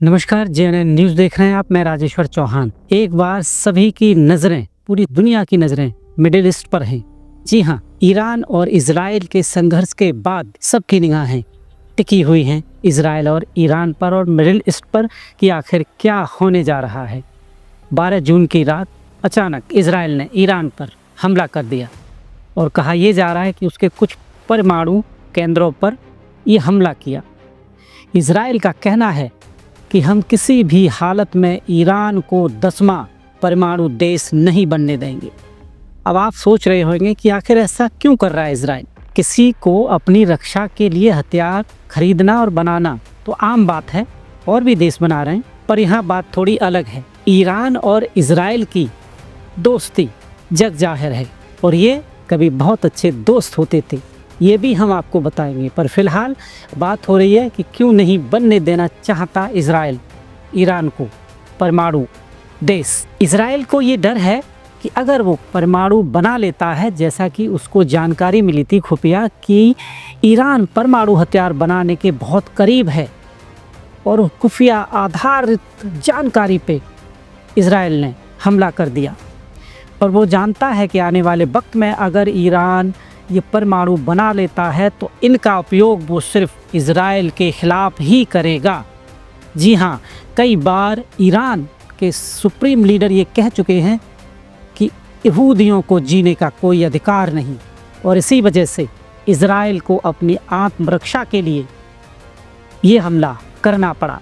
नमस्कार, जेएनएन न्यूज़ देख रहे हैं आप। मैं राजेश्वर चौहान। एक बार सभी की नज़रें, पूरी दुनिया की नज़रें मिडिल ईस्ट पर हैं। जी हाँ, ईरान और इजराइल के संघर्ष के बाद सबकी निगाहें टिकी हुई हैं इजराइल और ईरान पर और मिडिल ईस्ट पर कि आखिर क्या होने जा रहा है। 12 जून की रात अचानक इजराइल ने ईरान पर हमला कर दिया और कहा यह जा रहा है कि उसके कुछ परमाणु केंद्रों पर ये हमला किया। इजराइल का कहना है कि हम किसी भी हालत में ईरान को 10वां परमाणु देश नहीं बनने देंगे। अब आप सोच रहे होंगे कि आखिर ऐसा क्यों कर रहा है इजराइल। किसी को अपनी रक्षा के लिए हथियार खरीदना और बनाना तो आम बात है, और भी देश बना रहे हैं, पर यहाँ बात थोड़ी अलग है। ईरान और इजराइल की दोस्ती जग जाहिर है और ये कभी बहुत अच्छे दोस्त होते थे, ये भी हम आपको बताएंगे। पर फिलहाल बात हो रही है कि क्यों नहीं बनने देना चाहता इजराइल ईरान को परमाणु देश। इजराइल को ये डर है कि अगर वो परमाणु बना लेता है, जैसा कि उसको जानकारी मिली थी खुफिया कि ईरान परमाणु हथियार बनाने के बहुत करीब है, और खुफिया आधारित जानकारी पे इजराइल ने हमला कर दिया। और वो जानता है कि आने वाले वक्त में अगर ईरान ये परमाणु बना लेता है तो इनका उपयोग वो सिर्फ इजराइल के खिलाफ ही करेगा। जी हाँ, कई बार ईरान के सुप्रीम लीडर ये कह चुके हैं कि यहूदियों को जीने का कोई अधिकार नहीं, और इसी वजह से इजराइल को अपनी आत्मरक्षा के लिए ये हमला करना पड़ा।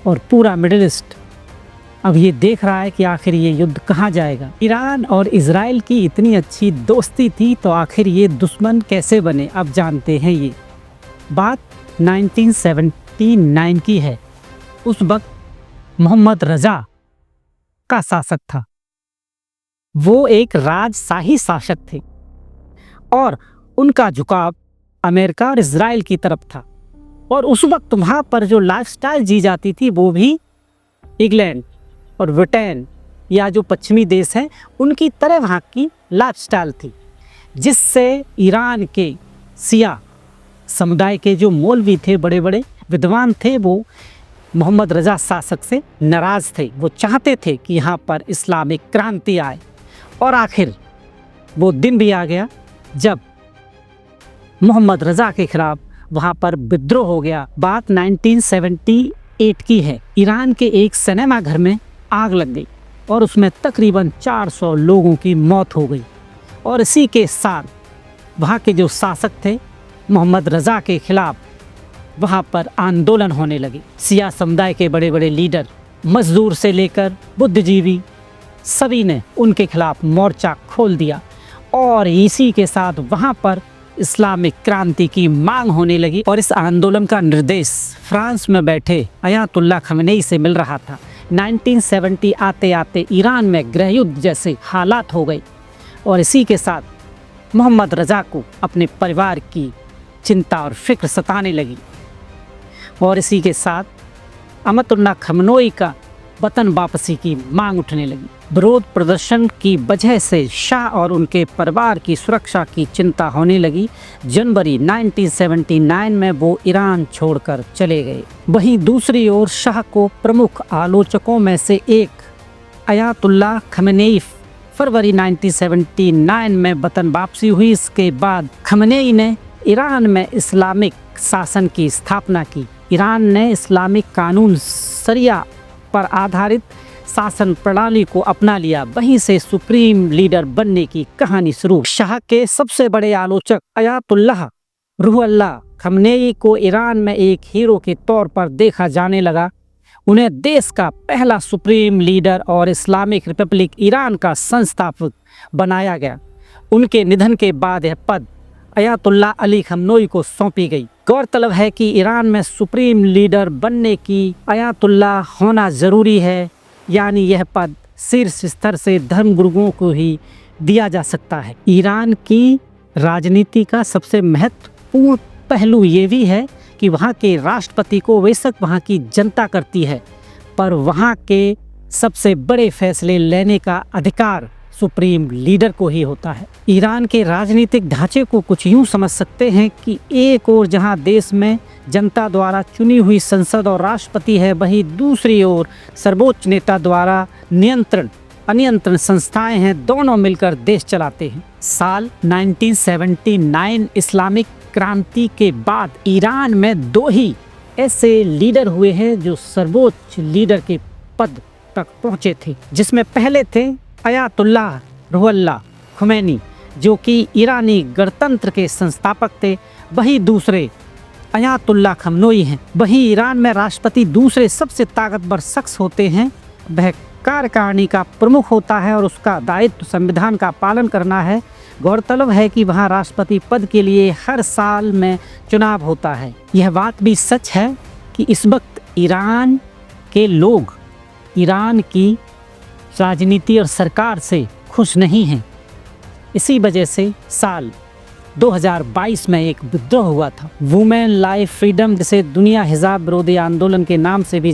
और पूरा मिडिल ईस्ट अब ये देख रहा है कि आखिर ये युद्ध कहाँ जाएगा। ईरान और इजराइल की इतनी अच्छी दोस्ती थी तो आखिर ये दुश्मन कैसे बने, अब जानते हैं। ये बात 1979 की है। उस वक्त मोहम्मद रजा का शासक था। वो एक राजशाही शासक थे और उनका झुकाव अमेरिका और इजराइल की तरफ था। और उस वक्त वहाँ पर जो लाइफस्टाइल जी जाती थी वो भी इंग्लैंड और ब्रिटेन या जो पश्चिमी देश हैं उनकी तरह वहाँ की लाइफस्टाइल थी, जिससे ईरान के शिया समुदाय के जो मौलवी थे, बड़े बड़े विद्वान थे, वो मोहम्मद रजा शासक से नाराज़ थे। वो चाहते थे कि यहाँ पर इस्लामिक क्रांति आए, और आखिर वो दिन भी आ गया जब मोहम्मद रजा के खिलाफ वहाँ पर विद्रोह हो गया। बात 1978 की है। ईरान के एक सिनेमा घर में आग लग गई और उसमें तकरीबन 400 लोगों की मौत हो गई। और इसी के साथ वहाँ के जो शासक थे मोहम्मद रजा के खिलाफ वहाँ पर आंदोलन होने लगे। शिया समुदाय के बड़े बड़े लीडर, मजदूर से लेकर बुद्धिजीवी, सभी ने उनके खिलाफ मोर्चा खोल दिया। और इसी के साथ वहाँ पर इस्लामिक क्रांति की मांग होने लगी। और इस आंदोलन का निर्देश फ्रांस में बैठे अयातुल्ला खमेनेई से मिल रहा था। 1970 आते आते ईरान में गृह युद्ध जैसे हालात हो गए, और इसी के साथ मोहम्मद रजा को अपने परिवार की चिंता और फिक्र सताने लगी। और इसी के साथ अयातुल्ला खमेनेई का वतन वापसी की मांग उठने लगी। विरोध प्रदर्शन की वजह से शाह और उनके परिवार की सुरक्षा की चिंता होने लगी। जनवरी 1979 में वो ईरान छोड़कर चले गए। वहीं दूसरी ओर शाह को प्रमुख आलोचकों में से एक अयातुल्ला खमेनेई फरवरी 1979 में वतन वापसी हुई। इसके बाद खमेनेई ने ईरान में इस्लामिक शासन की स्थापना की। ईरान ने इस्लामिक कानून शरिया पर आधारित शासन प्रणाली को अपना लिया। वहीं से सुप्रीम लीडर बनने की कहानी शुरू। शाह के सबसे बड़े आलोचक अयातुल्लाह रूहुल्लाह खमेनेई को ईरान में एक हीरो के तौर पर देखा जाने लगा। उन्हें देश का पहला सुप्रीम लीडर और इस्लामिक रिपब्लिक ईरान का संस्थापक बनाया गया। उनके निधन के बाद यह पद अयातुल्ला अली खमेनेई को सौंपी गई। गौरतलब है कि ईरान में सुप्रीम लीडर बनने की अयातुल्ला होना ज़रूरी है, यानी यह पद शीर्ष स्तर से धर्मगुरुओं को ही दिया जा सकता है। ईरान की राजनीति का सबसे महत्वपूर्ण पहलू ये भी है कि वहाँ के राष्ट्रपति को बेशक वहाँ की जनता करती है, पर वहाँ के सबसे बड़े फैसले लेने का अधिकार सुप्रीम लीडर को ही होता है। ईरान के राजनीतिक ढांचे को कुछ यूं समझ सकते हैं कि एक ओर जहां देश में जनता द्वारा चुनी हुई संसद और राष्ट्रपति है, वहीं दूसरी ओर सर्वोच्च नेता द्वारा नियंत्रण अनियंत्रण संस्थाएं हैं, दोनों मिलकर देश चलाते हैं। साल 1979 इस्लामिक क्रांति के बाद ईरान में 2 ही ऐसे लीडर हुए हैं जो सर्वोच्च लीडर के पद तक पहुंचे थे, जिसमें पहले थे अयातुल्लाह रुहुल्लाह खुमैनी, जो कि ईरानी गणतंत्र के संस्थापक थे। वही दूसरे अयातुल्लाह खमनोई हैं। वहीं ईरान में राष्ट्रपति दूसरे सबसे ताकतवर शख्स होते हैं। वह कार्यकारिणी का प्रमुख होता है और उसका दायित्व संविधान का पालन करना है। गौरतलब है कि वहाँ राष्ट्रपति पद के लिए हर साल में चुनाव होता है। यह बात भी सच है कि इस वक्त ईरान के लोग ईरान की राजनीति और सरकार से खुश नहीं हैं। इसी वजह से साल 2022 में एक विद्रोह हुआ था, वुमेन लाइफ फ्रीडम, जिसे दुनिया हिजाब विरोधी आंदोलन के नाम से भी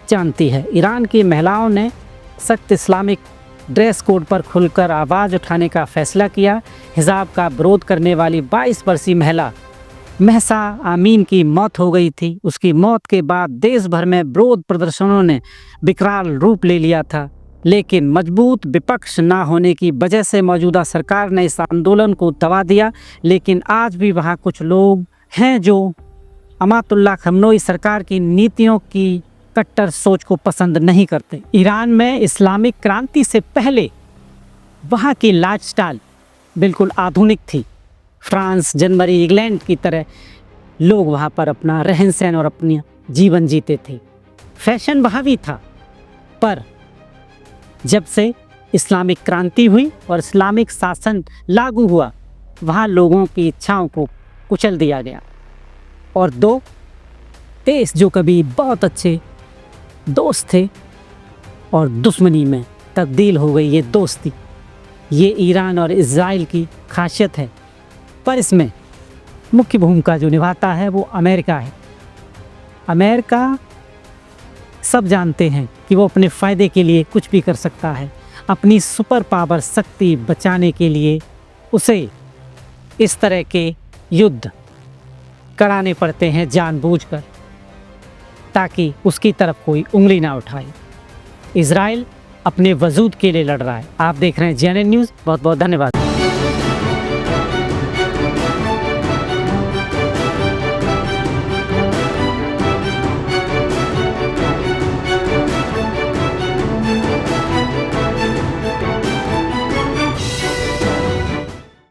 जानती है। ईरान की महिलाओं ने सख्त इस्लामिक ड्रेस कोड पर खुलकर आवाज़ उठाने का फैसला किया। हिजाब का विरोध करने वाली 22 वर्षीय महिला महसा आमीन की मौत हो गई थी। उसकी मौत के बाद देश भर में विरोध प्रदर्शनों ने विकराल रूप ले लिया था, लेकिन मजबूत विपक्ष ना होने की वजह से मौजूदा सरकार ने इस आंदोलन को दबा दिया। लेकिन आज भी वहाँ कुछ लोग हैं जो अयातुल्लाह खमनोई सरकार की नीतियों की कट्टर सोच को पसंद नहीं करते। ईरान में इस्लामिक क्रांति से पहले वहाँ की लाइफस्टाइल बिल्कुल आधुनिक थी। फ्रांस, जर्मनी, इंग्लैंड की तरह लोग वहाँ पर अपना रहन सहन और अपनी जीवन जीते थे। फैशन वहाँ भी था, पर जब से इस्लामिक क्रांति हुई और इस्लामिक शासन लागू हुआ, वहाँ लोगों की इच्छाओं को कुचल दिया गया और 2 देश जो कभी बहुत अच्छे दोस्त थे और दुश्मनी में तब्दील हो गई ये दोस्ती। ये ईरान और इज़राइल की खासियत है, पर इसमें मुख्य भूमिका जो निभाता है वो अमेरिका है। अमेरिका सब जानते हैं कि वो अपने फ़ायदे के लिए कुछ भी कर सकता है। अपनी सुपर पावर शक्ति बचाने के लिए उसे इस तरह के युद्ध कराने पड़ते हैं जानबूझकर, ताकि उसकी तरफ कोई उंगली ना उठाए। इज़राइल अपने वजूद के लिए लड़ रहा है। आप देख रहे हैं JNN न्यूज़। बहुत बहुत धन्यवाद।